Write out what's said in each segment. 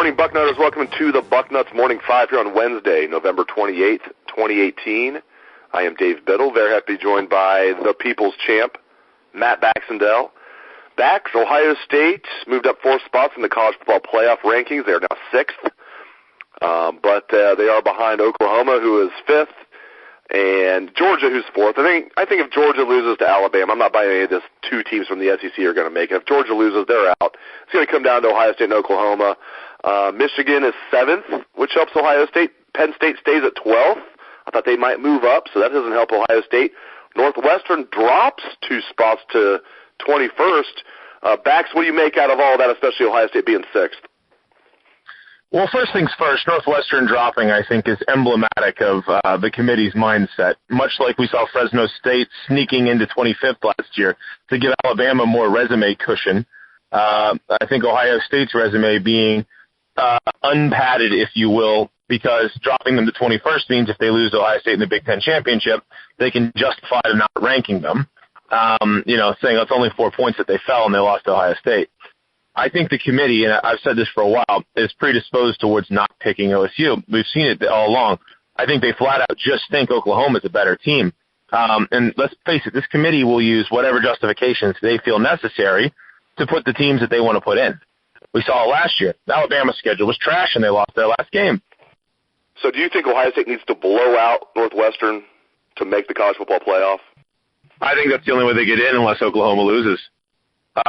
morning, Bucknutters. Welcome to the Bucknuts Morning 5 here on Wednesday, November 28th, 2018. I am Dave Biddle, very happy to be joined by the People's Champ, Matt Baxendell. Bax, Ohio State moved up 4 spots in the college football playoff rankings. They are now 6th, but they are behind Oklahoma, who is 5th, and Georgia, who's 4th. I think if Georgia loses to Alabama, I'm not buying any of this 2 teams from the SEC are going to make it. If Georgia loses, they're out. It's going to come down to Ohio State and Oklahoma. Michigan is 7th, which helps Ohio State. Penn State stays at 12th. I thought they might move up, so that doesn't help Ohio State. Northwestern drops 2 spots to 21st. Bax, what do you make out of all that, especially Ohio State being 6th? Well, first things first, Northwestern dropping, I think, is emblematic of the committee's mindset, much like we saw Fresno State sneaking into 25th last year to give Alabama more resume cushion. I think Ohio State's resume being unpadded, if you will, because dropping them to 21st means if they lose to Ohio State in the Big Ten Championship, they can justify not ranking them, saying it's only 4 points that they fell and they lost to Ohio State. I think the committee, and I've said this for a while, is predisposed towards not picking OSU. We've seen it all along. I think they flat out just think Oklahoma's a better team. And let's face it, this committee will use whatever justifications they feel necessary to put the teams that they want to put in. We saw it last year. The Alabama schedule was trash, and they lost their last game. So do you think Ohio State needs to blow out Northwestern to make the college football playoff? I think that's the only way they get in unless Oklahoma loses.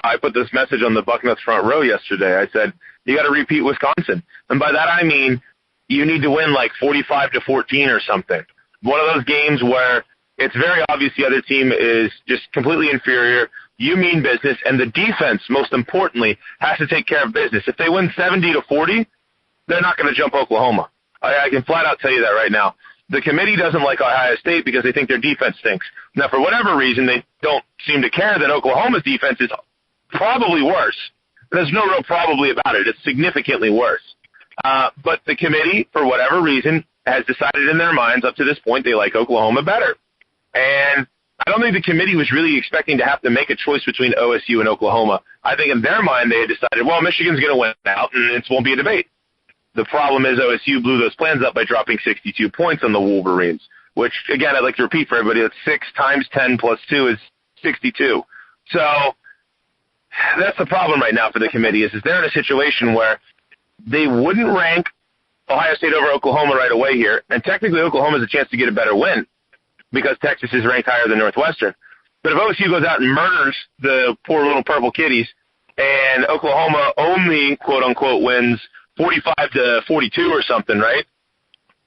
I put this message on the Bucknuts front row yesterday. I said, you got to repeat Wisconsin. And by that I mean you need to win like 45-14 or something. One of those games where it's very obvious the other team is just completely inferior. You mean business, and the defense, most importantly, has to take care of business. If they win 70-40, they're not going to jump Oklahoma. I can flat out tell you that right now. The committee doesn't like Ohio State because they think their defense stinks. Now, for whatever reason, they don't seem to care that Oklahoma's defense is probably worse. There's no real probably about it. It's significantly worse. But the committee, for whatever reason, has decided in their minds up to this point they like Oklahoma better. And I don't think the committee was really expecting to have to make a choice between OSU and Oklahoma. I think in their mind they had decided, well, Michigan's going to win out, and it won't be a debate. The problem is OSU blew those plans up by dropping 62 points on the Wolverines, which, again, I'd like to repeat for everybody, that's 6 times 10 plus 2 is 62. So that's the problem right now for the committee is they're in a situation where they wouldn't rank Ohio State over Oklahoma right away here, and technically Oklahoma has a chance to get a better win because Texas is ranked higher than Northwestern. But if OSU goes out and murders the poor little purple kitties and Oklahoma only, quote-unquote, wins 45-42 or something, right,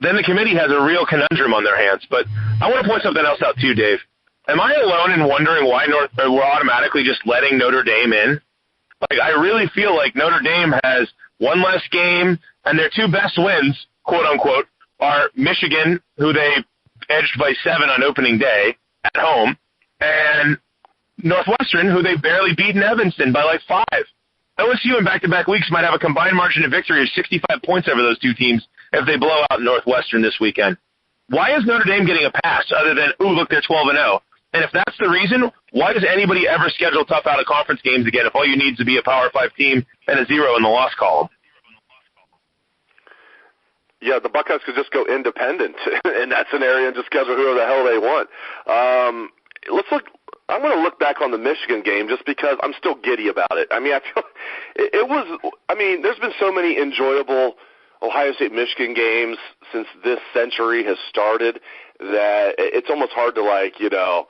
then the committee has a real conundrum on their hands. But I want to point something else out too, Dave. Am I alone in wondering why we're automatically just letting Notre Dame in? Like, I really feel like Notre Dame has one less game, and their 2 best wins, quote-unquote, are Michigan, who they edged by 7 on opening day at home, and Northwestern, who they barely beat in Evanston by like 5. OSU in back-to-back weeks might have a combined margin of victory of 65 points over those 2 teams if they blow out Northwestern this weekend. Why is Notre Dame getting a pass other than, ooh, look, they're 12-0? And if that's the reason, why does anybody ever schedule tough out-of-conference games again if all you need is to be a Power 5 team and a 0 in the loss column? Yeah, the Buckeyes could just go independent in that scenario and just schedule whoever the hell they want. I'm going to look back on the Michigan game just because I'm still giddy about it. I mean, I feel there's been so many enjoyable Ohio State-Michigan games since this century has started that it's almost hard to,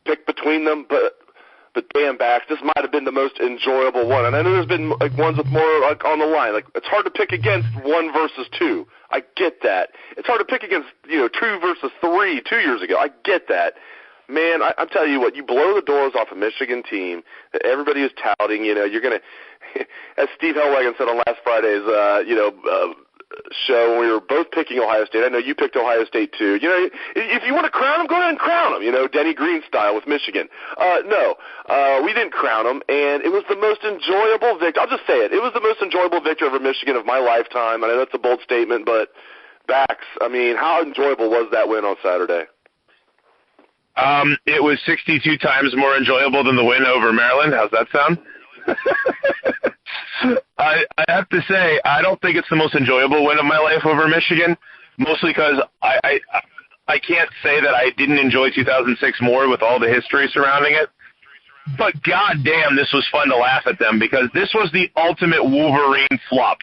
pick between them. But damn, Bax, this might have been the most enjoyable one. And I know there's been ones with more on the line. It's hard to pick against 1 versus 2. I get that. It's hard to pick against 2 versus 3 2 years ago. I get that. Man, I'm telling you what, you blow the doors off a Michigan team that everybody is touting. You're going to, as Steve Hellwagon said on last Friday's, show when we were both picking Ohio State. I know you picked Ohio State too. If you want to crown them, go ahead and crown them. Denny Green style with Michigan. No, we didn't crown them, and it was the most enjoyable victory. I'll just say it. It was the most enjoyable victory over Michigan of my lifetime. I know that's a bold statement, but Bax, how enjoyable was that win on Saturday? It was 62 times more enjoyable than the win over Maryland. How's that sound? I have to say, I don't think it's the most enjoyable win of my life over Michigan, mostly because I can't say that I didn't enjoy 2006 more with all the history surrounding it. But goddamn, this was fun to laugh at them because this was the ultimate Wolverine flop.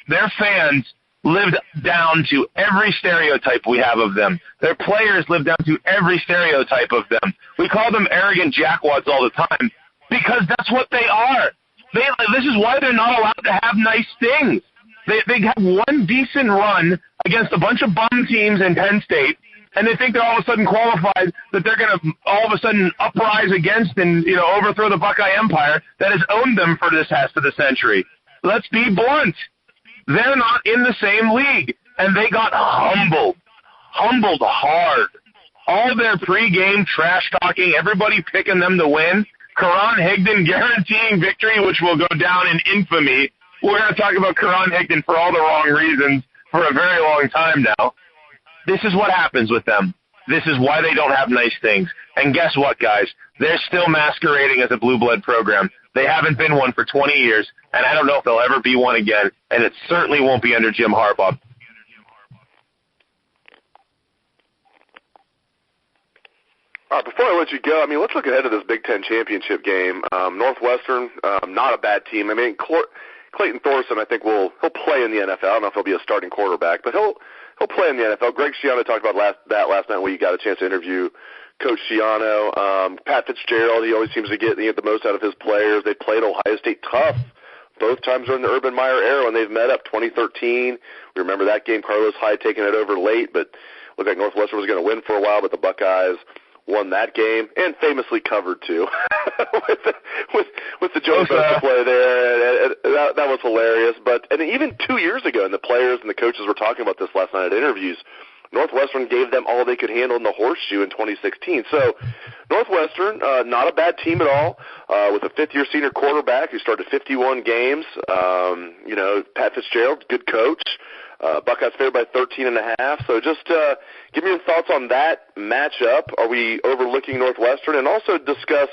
Their fans lived down to every stereotype we have of them. Their players lived down to every stereotype of them. We call them arrogant jackwads all the time because that's what they are. This is why they're not allowed to have nice things. They have one decent run against a bunch of bum teams in Penn State, and they think they're all of a sudden qualified, that they're going to all of a sudden uprise against and overthrow the Buckeye Empire that has owned them for this half of the century. Let's be blunt. They're not in the same league, and they got humbled hard. All their pregame trash-talking, everybody picking them to win, Karan Higdon guaranteeing victory, which will go down in infamy. We're going to talk about Karan Higdon for all the wrong reasons for a very long time now. This is what happens with them. This is why they don't have nice things. And guess what, guys? They're still masquerading as a blue blood program. They haven't been one for 20 years, and I don't know if they'll ever be one again, and it certainly won't be under Jim Harbaugh. All right, before I let you go, let's look ahead to this Big Ten championship game. Northwestern, not a bad team. Clayton Thorson, I think he'll play in the NFL. I don't know if he'll be a starting quarterback, but he'll play in the NFL. Greg Schiano talked about that last night when you got a chance to interview Coach Schiano. Pat Fitzgerald, he always seems to get the most out of his players. They played Ohio State tough both times during the Urban Meyer era when they've met up. 2013, we remember that game, Carlos Hyde taking it over late, but looked like Northwestern was going to win for a while, but the Buckeyes won that game and famously covered too with the Joe Bosa play there. That was hilarious. And even 2 years ago, and the players and the coaches were talking about this last night at interviews, Northwestern gave them all they could handle in the horseshoe in 2016. So Northwestern, not a bad team at all, with a fifth-year senior quarterback who started 51 games. Pat Fitzgerald, good coach. Buckeyes favored by 13.5. So just give me your thoughts on that matchup. Are we overlooking Northwestern? And also discuss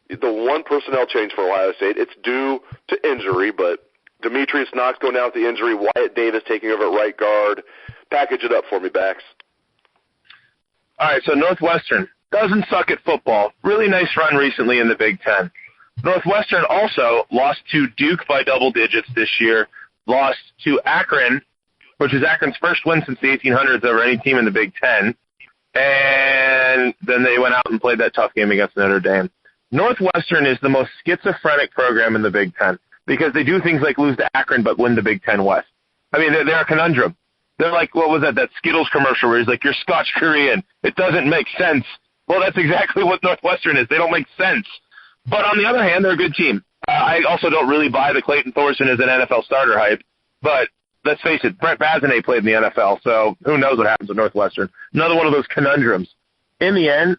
the one personnel change for Ohio State. It's due to injury, but Demetrius Knox going down with the injury, Wyatt Davis taking over at right guard. Package it up for me, Bax. All right, so Northwestern doesn't suck at football. Really nice run recently in the Big Ten. Northwestern also lost to Duke by double digits this year, lost to Akron, which is Akron's first win since the 1800s over any team in the Big Ten, and then they went out and played that tough game against Notre Dame. Northwestern is the most schizophrenic program in the Big Ten because they do things like lose to Akron but win the Big Ten West. They're a conundrum. They're like, what was that Skittles commercial where he's like, you're Scotch Korean. It doesn't make sense. Well, that's exactly what Northwestern is. They don't make sense. But on the other hand, they're a good team. I also don't really buy the Clayton Thorson as an NFL starter hype, but let's face it, Brent Bazinet played in the NFL, so who knows what happens with Northwestern. Another one of those conundrums. In the end,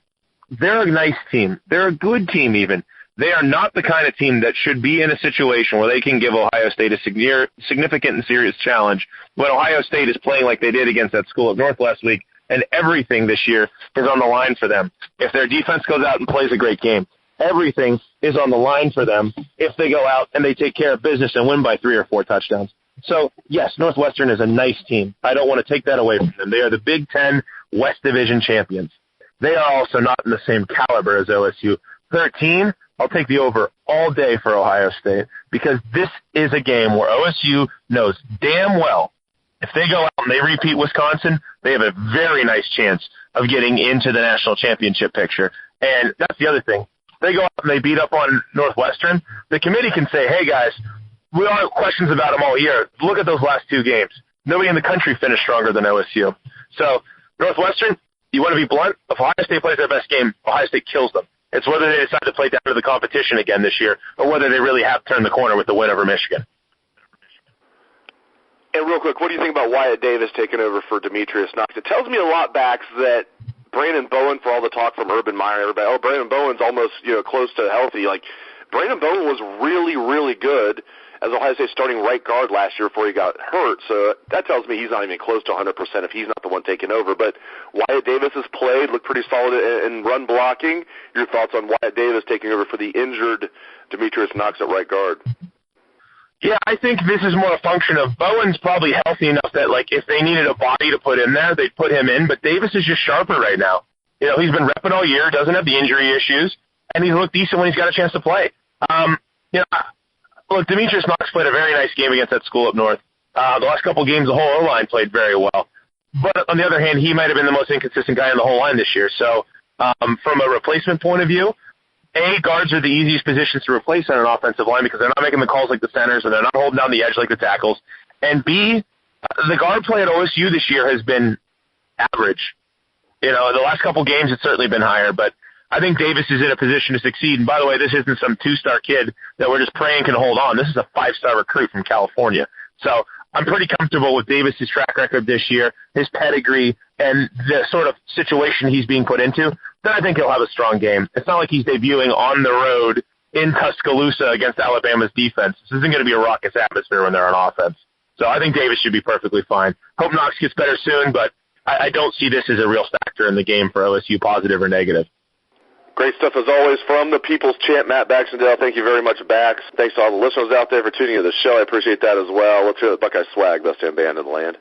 they're a nice team. They're a good team even. They are not the kind of team that should be in a situation where they can give Ohio State a significant and serious challenge when Ohio State is playing like they did against that school at North last week, and everything this year is on the line for them. If their defense goes out and plays a great game, everything is on the line for them if they go out and they take care of business and win by 3 or 4 touchdowns. So, yes, Northwestern is a nice team. I don't want to take that away from them. They are the Big Ten West Division champions. They are also not in the same caliber as OSU. 13, I'll take the over all day for Ohio State because this is a game where OSU knows damn well if they go out and they repeat Wisconsin, they have a very nice chance of getting into the national championship picture. And that's the other thing. If they go out and they beat up on Northwestern, the committee can say, hey, guys, we all have questions about them all year. Look at those last 2 games. Nobody in the country finished stronger than OSU. So, Northwestern, you want to be blunt? If Ohio State plays their best game, Ohio State kills them. It's whether they decide to play down to the competition again this year or whether they really have turned the corner with the win over Michigan. And real quick, what do you think about Wyatt Davis taking over for Demetrius Knox? It tells me a lot, Bax, that Brandon Bowen, for all the talk from Urban Meyer, Brandon Bowen's almost close to healthy. Like, Brandon Bowen was really, really good as Ohio State starting right guard last year before he got hurt. So that tells me he's not even close to 100% if he's not the one taking over. But Wyatt Davis has played, looked pretty solid in run blocking. Your thoughts on Wyatt Davis taking over for the injured Demetrius Knox at right guard? Yeah, I think this is more a function of Bowen's probably healthy enough that, like, if they needed a body to put in there, they'd put him in. But Davis is just sharper right now. You know, he's been repping all year, doesn't have the injury issues, and he's looked decent when he's got a chance to play. Look, Demetrius Knox played a very nice game against that school up north. The last couple games, the whole O-line played very well. But on the other hand, he might have been the most inconsistent guy in the whole line this year. So from a replacement point of view, A, guards are the easiest positions to replace on an offensive line because they're not making the calls like the centers and they're not holding down the edge like the tackles. And B, the guard play at OSU this year has been average. You know, the last couple games it's certainly been higher, but I think Davis is in a position to succeed. And by the way, this isn't some 2-star kid that we're just praying can hold on. This is a 5-star recruit from California. So I'm pretty comfortable with Davis's track record this year, his pedigree, and the sort of situation he's being put into. Then I think he'll have a strong game. It's not like he's debuting on the road in Tuscaloosa against Alabama's defense. This isn't going to be a raucous atmosphere when they're on offense. So I think Davis should be perfectly fine. Hope Knox gets better soon, but I don't see this as a real factor in the game for OSU, positive or negative. Great stuff as always from the People's Champ, Matt Baxendell. Thank you very much, Bax. Thanks to all the listeners out there for tuning into the show. I appreciate that as well. Let's hear the Buckeye swag, best damn band in the land.